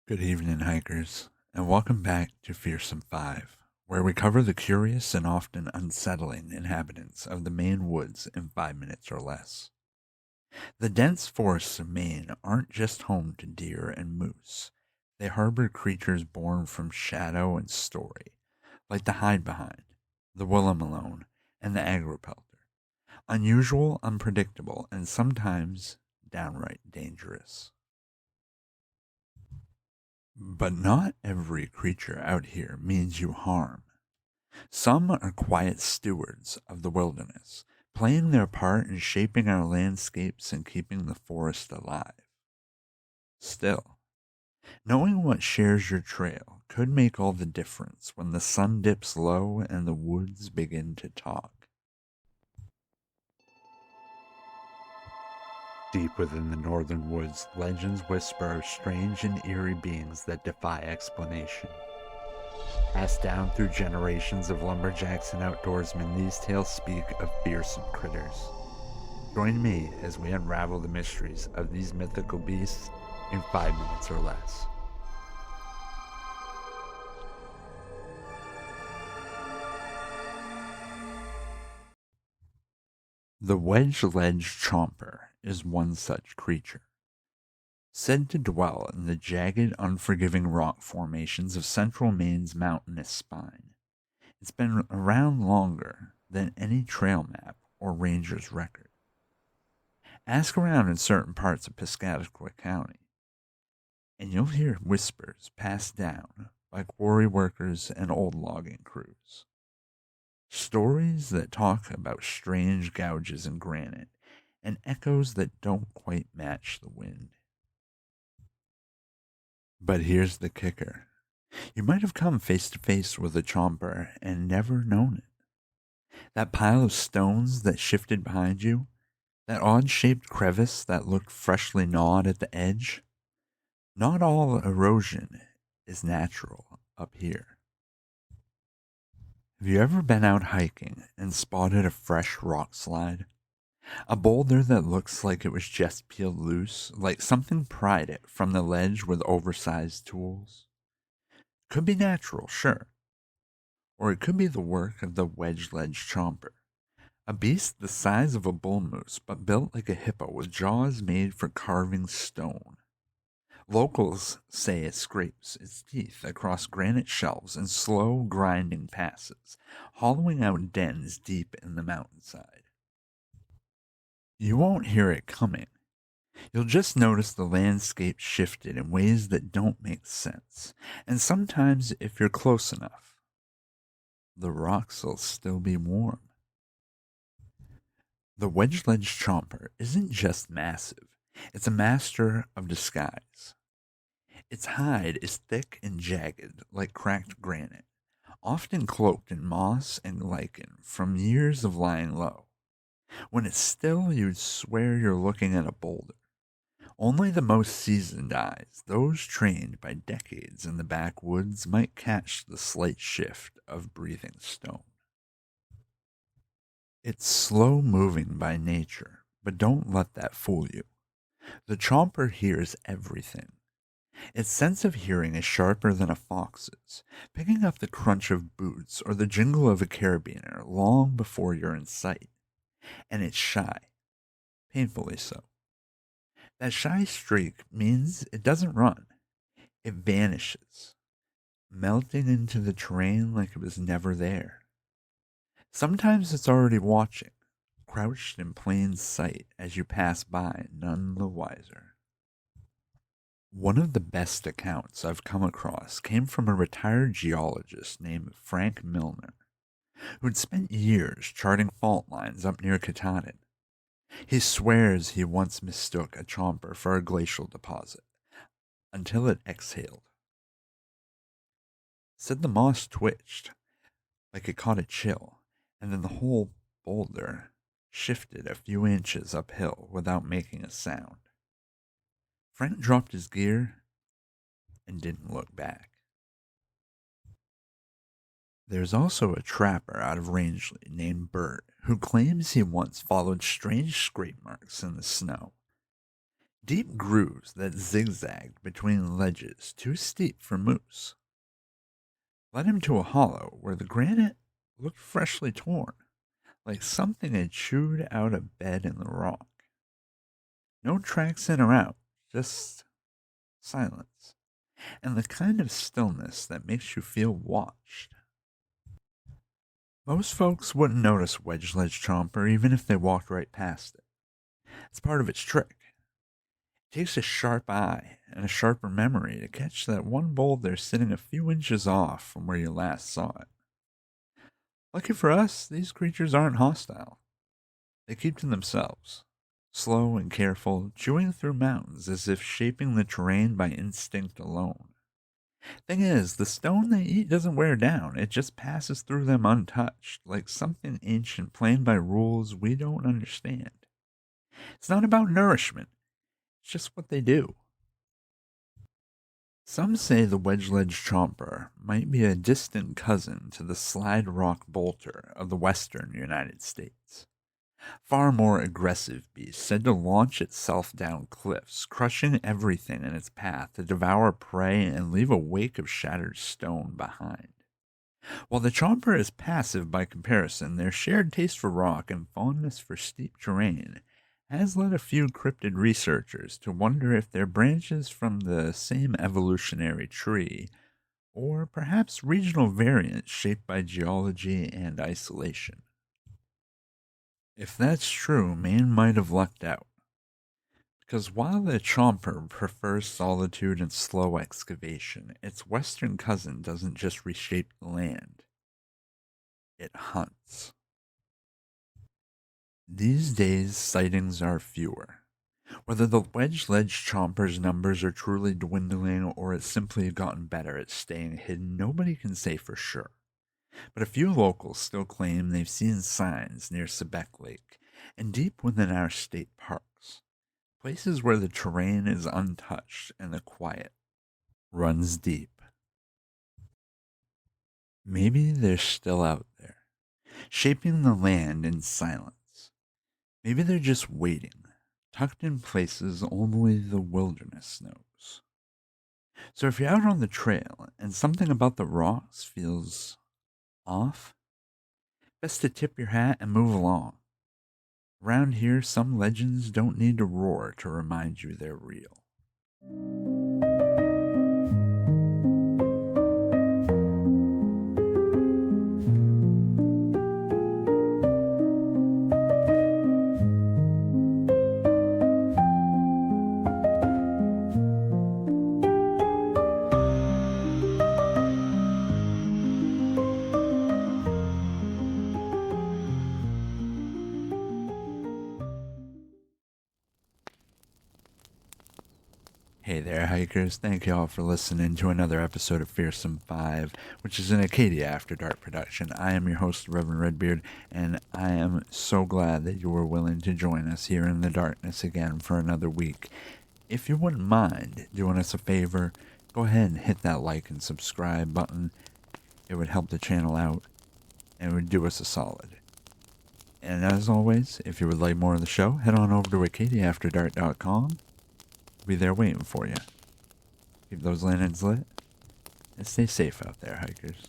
Good evening, hikers, and welcome back to Fearsome Five, where we cover the curious and often unsettling inhabitants of the Maine woods in 5 minutes or less. The dense forests of Maine aren't just home to deer and moose. They harbor creatures born from shadow and story, like the hide behind, the Willamalone, and the agropelter. Unusual, unpredictable, and sometimes downright dangerous. But not every creature out here means you harm. Some are quiet stewards of the wilderness, playing their part in shaping our landscapes and keeping the forest alive. Still, knowing what shares your trail could make all the difference when the sun dips low and the woods begin to talk. Deep within the northern woods, legends whisper of strange and eerie beings that defy explanation. Passed down through generations of lumberjacks and outdoorsmen, these tales speak of fearsome critters. Join me as we unravel the mysteries of these mythical beasts in 5 minutes or less. The Wedge-Ledge Chomper is one such creature. Said to dwell in the jagged, unforgiving rock formations of central Maine's mountainous spine. It's been around longer than any trail map or ranger's record. Ask around in certain parts of Piscataqua County, and you'll hear whispers passed down by quarry workers and old logging crews. Stories that talk about strange gouges in granite and echoes that don't quite match the wind. But here's the kicker. You might have come face to face with a chomper and never known it. That pile of stones that shifted behind you, that odd-shaped crevice that looked freshly gnawed at the edge. Not all erosion is natural up here. Have you ever been out hiking and spotted a fresh rock slide? A boulder that looks like it was just peeled loose, like something pried it from the ledge with oversized tools? Could be natural, sure. Or it could be the work of the Wedge-Ledge Chomper, a beast the size of a bull moose but built like a hippo with jaws made for carving stone. Locals say it scrapes its teeth across granite shelves in slow, grinding passes, hollowing out dens deep in the mountainside. You won't hear it coming. You'll just notice the landscape shifted in ways that don't make sense, and sometimes, if you're close enough, the rocks will still be warm. The Wedge-Ledge Chomper isn't just massive, it's a master of disguise. Its hide is thick and jagged like cracked granite, often cloaked in moss and lichen from years of lying low. When it's still, you'd swear you're looking at a boulder. Only the most seasoned eyes, those trained by decades in the backwoods, might catch the slight shift of breathing stone. It's slow moving by nature, but don't let that fool you. The chomper hears everything. Its sense of hearing is sharper than a fox's, picking up the crunch of boots or the jingle of a carabiner long before you're in sight. And it's shy, painfully so. That shy streak means it doesn't run. It vanishes, melting into the terrain like it was never there. Sometimes it's already watching, crouched in plain sight as you pass by, none the wiser. One of the best accounts I've come across came from a retired geologist named Frank Milner, who'd spent years charting fault lines up near Katahdin. He swears he once mistook a chomper for a glacial deposit, until it exhaled. Said the moss twitched, like it caught a chill, and then the whole boulder shifted a few inches uphill without making a sound. Frank dropped his gear and didn't look back. There's also a trapper out of Rangeley named Bert who claims he once followed strange scrape marks in the snow. deep grooves that zigzagged between ledges too steep for moose led him to a hollow where the granite looked freshly torn, like something had chewed out a bed in the rock. No tracks in or out, just silence, and the kind of stillness that makes you feel watched. Most folks wouldn't notice Wedge-Ledge Chomper even if they walked right past it. It's part of its trick. It takes a sharp eye and a sharper memory to catch that one boulder sitting a few inches off from where you last saw it. Lucky for us, these creatures aren't hostile. They keep to themselves, slow and careful, chewing through mountains as if shaping the terrain by instinct alone. Thing is, the stone they eat doesn't wear down, it just passes through them untouched, like something ancient playing by rules we don't understand. It's not about nourishment, it's just what they do. Some say the Wedge-Ledge Chomper might be a distant cousin to the slide rock bolter of the western United States. Far more aggressive beast, said to launch itself down cliffs, crushing everything in its path to devour prey and leave a wake of shattered stone behind. While the Chomper is passive by comparison, their shared taste for rock and fondness for steep terrain has led a few cryptid researchers to wonder if they're branches from the same evolutionary tree, or perhaps regional variants shaped by geology and isolation. If that's true, Maine might have lucked out. Because while the Chomper prefers solitude and slow excavation, its western cousin doesn't just reshape the land. It hunts. These days, sightings are fewer. Whether the Wedge-Ledge Chomper's numbers are truly dwindling or it's simply gotten better at staying hidden, nobody can say for sure. But a few locals still claim they've seen signs near Sebec Lake and deep within our state parks, places where the terrain is untouched and the quiet runs deep. Maybe they're still out there, shaping the land in silence. Maybe they're just waiting, tucked in places only the wilderness knows. So if you're out on the trail and something about the rocks feels off, best to tip your hat and move along. Around here, some legends don't need to roar to remind you they're real. Hey there, hikers. Thank you all for listening to another episode of Fearsome Five, which is an Acadia After Dark production. I am your host, Reverend Redbeard, and I am so glad that you were willing to join us here in the darkness again for another week. If you wouldn't mind doing us a favor, go ahead and hit that like and subscribe button. It would help the channel out, and it would do us a solid. And as always, if you would like more of the show, head on over to acadiaafterdark.com. Be there waiting for you. Keep those lanterns lit and stay safe out there, hikers.